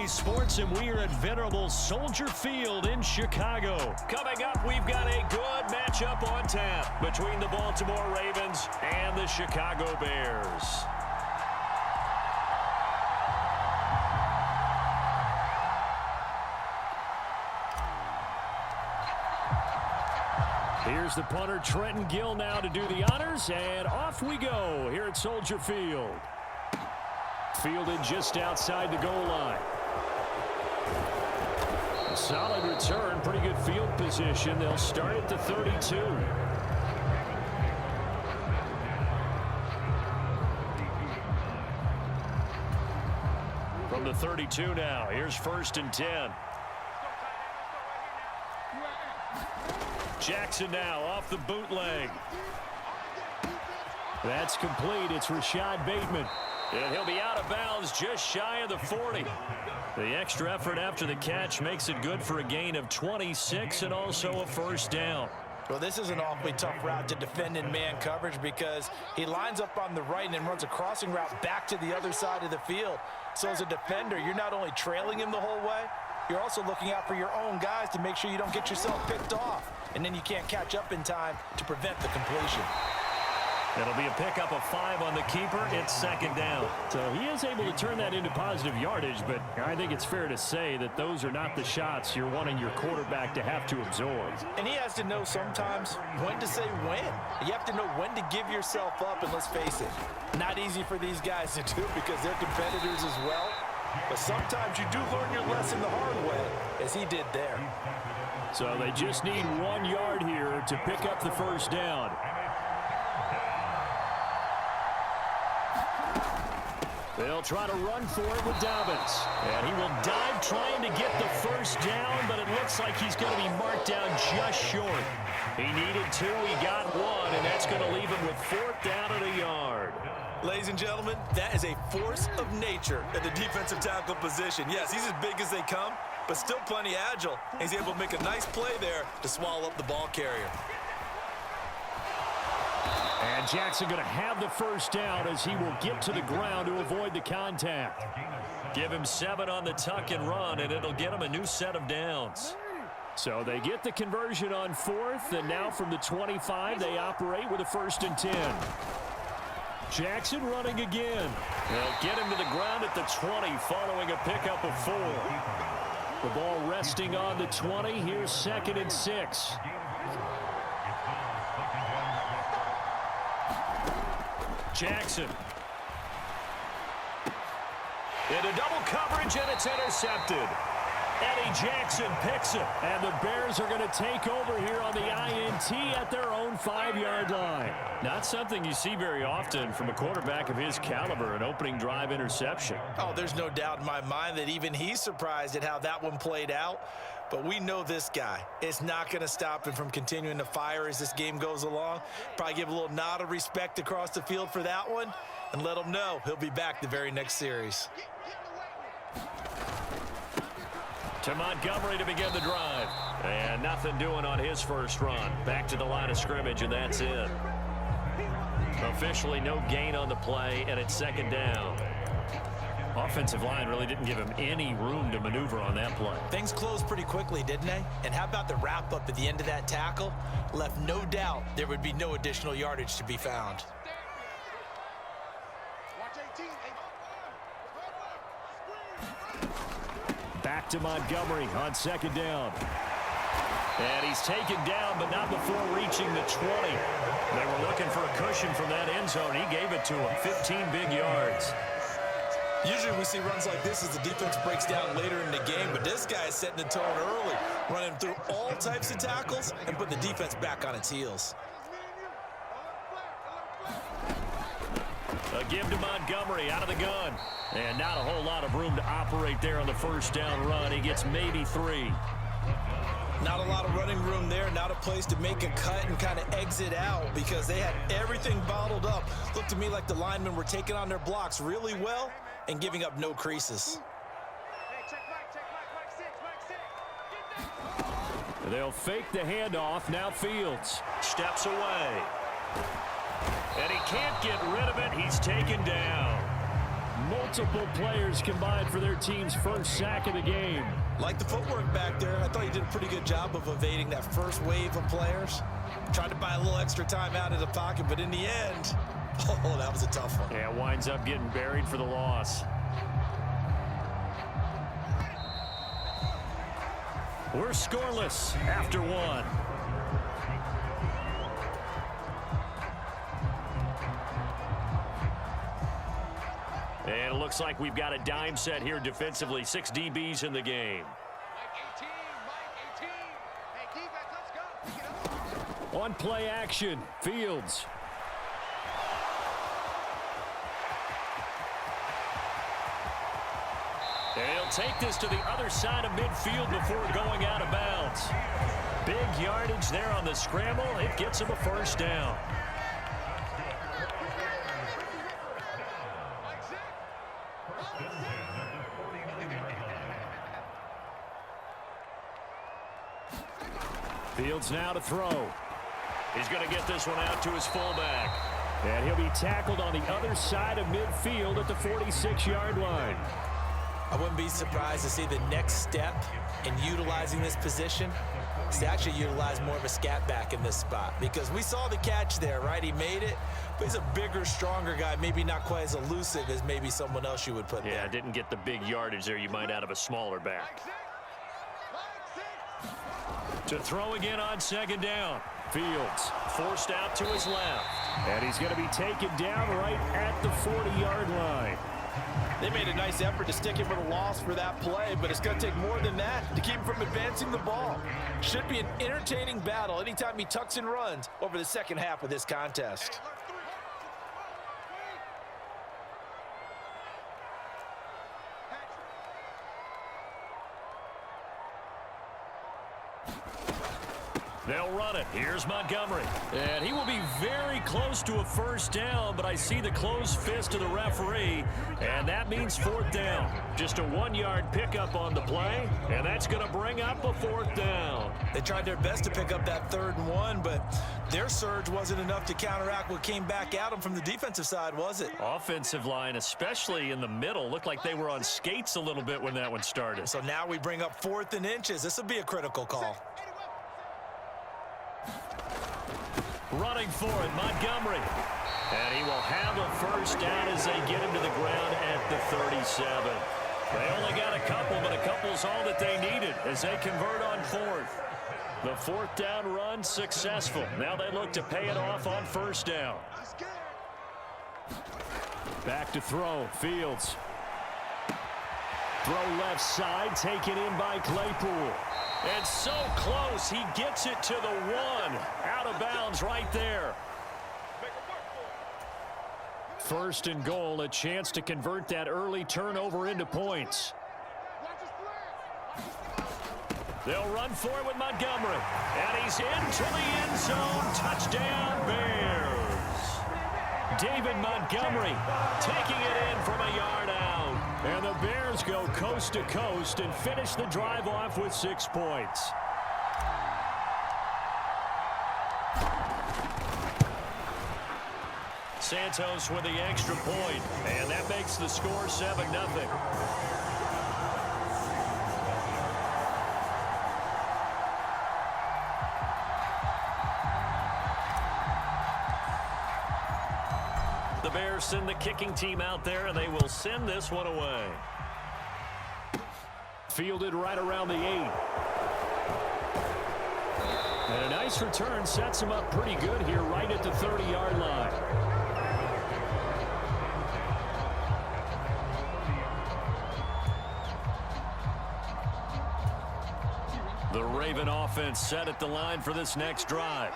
Bally Sports, and we are at venerable Soldier Field in Chicago. Coming up, we've got a good matchup on tap between the Baltimore Ravens and the Chicago Bears. Here's the punter, Trenton Gill, now to do the honors, and off we go here at Soldier Field. Fielded just outside the goal line. A solid return, pretty good field position. They'll start at the 32. From the 32 now, here's 1st and 10. Jackson now off the bootleg. That's complete. It's Rashad Bateman. And he'll be out of bounds just shy of the 40. The extra effort after the catch makes it good for a gain of 26 and also a 1st down. Well, this is an awfully tough route to defend in man coverage because he lines up on the right and then runs a crossing route back to the other side of the field. So as a defender, you're not only trailing him the whole way, you're also looking out for your own guys to make sure you don't get yourself picked off. And then you can't catch up in time to prevent the completion. It'll be a pickup of 5 on the keeper. It's 2nd down. So he is able to turn that into positive yardage, but I think it's fair to say that those are not the shots you're wanting your quarterback to have to absorb. And he has to know sometimes when to say when. You have to know when to give yourself up, and let's face it, not easy for these guys to do because they're competitors as well. But sometimes you do learn your lesson the hard way, as he did there. So they just need 1 yard here to pick up the 1st down. They'll try to run for it with Dobbins. And he will dive trying to get the 1st down, but it looks like he's going to be marked down just short. He needed 2, he got 1, and that's going to leave him with 4th down at a yard. Ladies and gentlemen, that is a force of nature at the defensive tackle position. Yes, he's as big as they come, but still plenty agile. He's able to make a nice play there to swallow up the ball carrier. And Jackson going to have the 1st down as he will get to the ground to avoid the contact. Give him 7 on the tuck and run, and it'll get him a new set of downs. So they get the conversion on 4th, and now from the 25, they operate with a 1st and 10. Jackson running again. They'll get him to the ground at the 20 following a pickup of 4. The ball resting on the 20. Here's 2nd and 6. Jackson. Into double coverage, and it's intercepted. Eddie Jackson picks it, and the Bears are going to take over here on the INT at their own 5-yard line. Not something you see very often from a quarterback of his caliber, an opening drive interception. Oh, there's no doubt in my mind that even he's surprised at how that one played out. But we know this guy is not going to stop him from continuing to fire as this game goes along. Probably give a little nod of respect across the field for that one and let him know he'll be back the very next series. To Montgomery to begin the drive. And nothing doing on his 1st run. Back to the line of scrimmage, and that's it. Officially no gain on the play, and it's 2nd down. Offensive line really didn't give him any room to maneuver on that play. Things closed pretty quickly, didn't they? And how about the wrap-up at the end of that tackle? Left no doubt there would be no additional yardage to be found. Back to Montgomery on 2nd down. And he's taken down, but not before reaching the 20. They were looking for a cushion from that end zone. He gave it to him. 15 big yards. Usually we see runs like this as the defense breaks down later in the game, but this guy is setting the tone early, running through all types of tackles and putting the defense back on its heels. A give to Montgomery out of the gun. And not a whole lot of room to operate there on the 1st down run. He gets maybe 3. Not a lot of running room there, not a place to make a cut and kind of exit out because they had everything bottled up. Looked to me like the linemen were taking on their blocks really well and giving up no creases. They'll fake the handoff. Now Fields steps away. And he can't get rid of it. He's taken down. Multiple players combined for their team's first sack of the game. Like the footwork back there, I thought he did a pretty good job of evading that first wave of players. Tried to buy a little extra time out of the pocket, but in the end, oh, that was a tough one. Yeah, winds up getting buried for the loss. We're scoreless after one. And it looks like we've got a dime set here defensively. 6 DBs in the game. On play action, Fields. And he'll take this to the other side of midfield before going out of bounds. Big yardage there on the scramble. It gets him a first down. Fields now to throw. He's going to get this one out to his fullback. And he'll be tackled on the other side of midfield at the 46-yard line. I wouldn't be surprised to see the next step in utilizing this position is to actually utilize more of a scat back in this spot, because we saw the catch there, right? He made it, but he's a bigger, stronger guy, maybe not quite as elusive as maybe someone else you would put there. Yeah, didn't get the big yardage there you might out of a smaller back. To throw again on second down. Fields forced out to his left. And he's going to be taken down right at the 40-yard line. They made a nice effort to stick him with a loss for that play, but it's going to take more than that to keep him from advancing the ball. Should be an entertaining battle anytime he tucks and runs over the second half of this contest. They'll run it. Here's Montgomery. And he will be very close to a first down, but I see the closed fist of the referee, and that means fourth down. Just a 1-yard pickup on the play, and that's going to bring up a fourth down. They tried their best to pick up that 3rd and 1, but their surge wasn't enough to counteract what came back at them from the defensive side, was it? Offensive line, especially in the middle, looked like they were on skates a little bit when that one started. So now we bring up 4th and inches. This will be a critical call. Running for it, Montgomery. And he will have a first down as they get him to the ground at the 37. They only got a couple, but a couple's all that they needed as they convert on 4th. The 4th down run successful. Now they look to pay it off on first down. Back to throw, Fields. Throw left side, taken in by Claypool. And so close, he gets it to the 1. Out of bounds right there. First and goal, a chance to convert that early turnover into points. They'll run for it with Montgomery. And he's into the end zone. Touchdown, Bears. David Montgomery taking it in from a yard out. And the Bears go coast to coast and finish the drive off with 6 points. Santos with the extra point, and that makes the score 7-0. The Bears send the kicking team out there, and they will send this one away. Fielded right around the 8. And a nice return sets him up pretty good here right at the 30-yard line. The Raven offense set at the line for this next drive.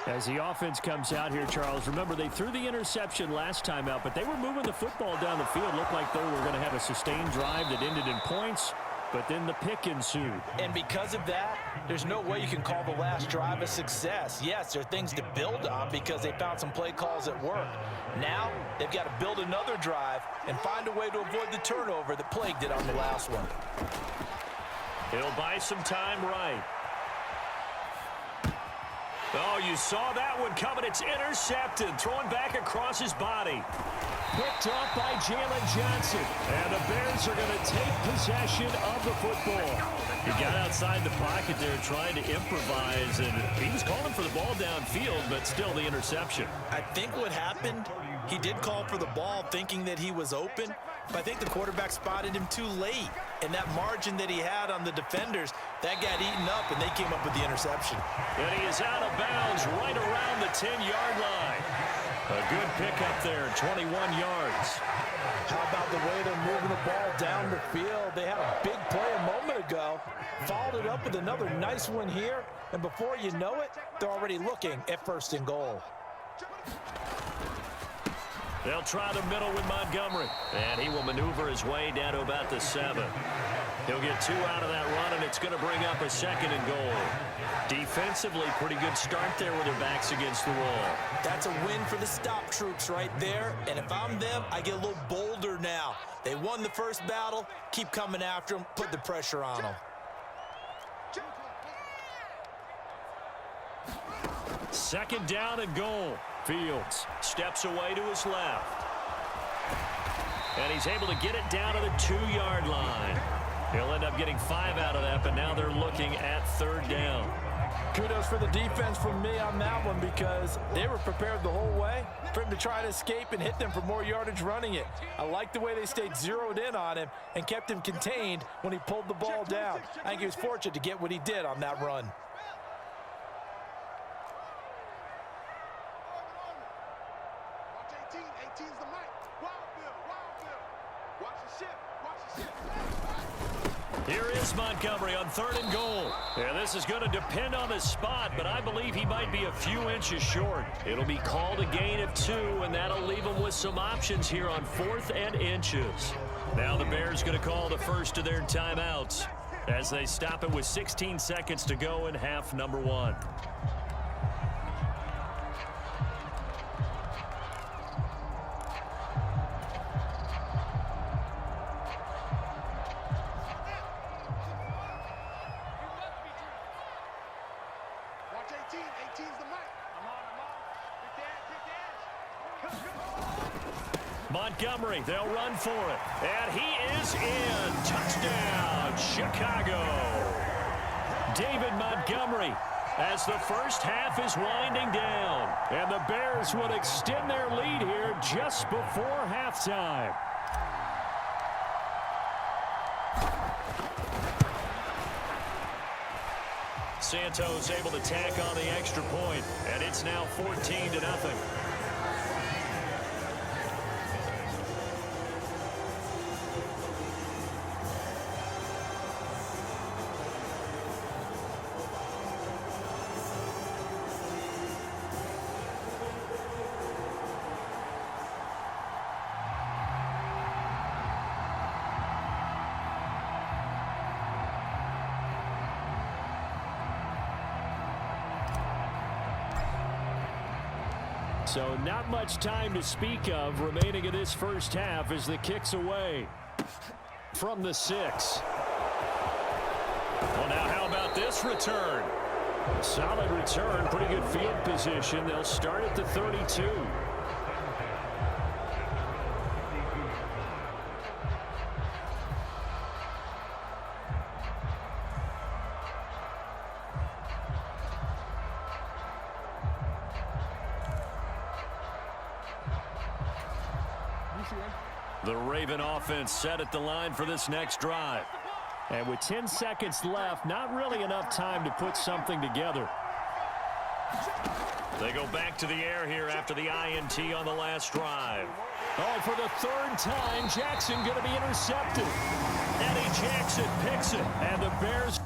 As the offense comes out here, Charles, remember they threw the interception last time out, but they were moving the football down the field. Looked like they were going to have a sustained drive that ended in points, but then the pick ensued. And because of that, there's no way you can call the last drive a success. Yes, there are things to build on because they found some play calls that worked. Now they've got to build another drive and find a way to avoid the turnover that plagued it on the last one. He'll buy some time right. Oh, you saw that one coming. It's intercepted. Throwing back across his body. Picked off by Jalen Johnson. And the Bears are going to take possession of the football. He got outside the pocket there trying to improvise, and he was calling for the ball downfield, but still the interception. I think what happened, he did call for the ball thinking that he was open, but I think the quarterback spotted him too late. And that margin that he had on the defenders, that got eaten up, and they came up with the interception. And he is out of bounds right around the 10-yard line. A good pickup there, 21 yards. How about the way they're moving the ball down the field? They had a big play a moment ago, followed it up with another nice one here, and before you know it, they're already looking at 1st and goal. They'll try the middle with Montgomery, and he will maneuver his way down to about the 7. He'll get 2 out of that run, and it's going to bring up a 2nd and goal. Defensively, pretty good start there with their backs against the wall. That's a win for the stop troops right there, and if I'm them, I get a little bolder now. They won the first battle, keep coming after them, put the pressure on them. 2nd down and goal. Fields steps away to his left. And he's able to get it down to the 2-yard line. He'll end up getting 5 out of that, but now they're looking at 3rd down. Kudos for the defense from me on that one, because they were prepared the whole way for him to try to escape and hit them for more yardage running it. I like the way they stayed zeroed in on him and kept him contained when he pulled the ball down. I think he was fortunate to get what he did on that run. Here is Montgomery on 3rd and goal. Yeah, this is going to depend on the spot, but I believe he might be a few inches short. It'll be called a gain of 2, and that'll leave him with some options here on 4th and inches. Now the Bears going to call the first of their timeouts as they stop it with 16 seconds to go in half number 1. Montgomery, they'll run for it. And he is in. Touchdown, Chicago. David Montgomery as the first half is winding down. And the Bears would extend their lead here just before halftime. Santos able to tack on the extra point, and it's now 14-0. So not much time to speak of remaining in this first half as the kick's away from the 6. Well, now how about this return? Solid return, pretty good field position. They'll start at the 32. The Raven offense set at the line for this next drive. And with 10 seconds left, not really enough time to put something together. They go back to the air here after the INT on the last drive. Oh, for the 3rd time, Jackson going to be intercepted. Eddie Jackson picks it, and the Bears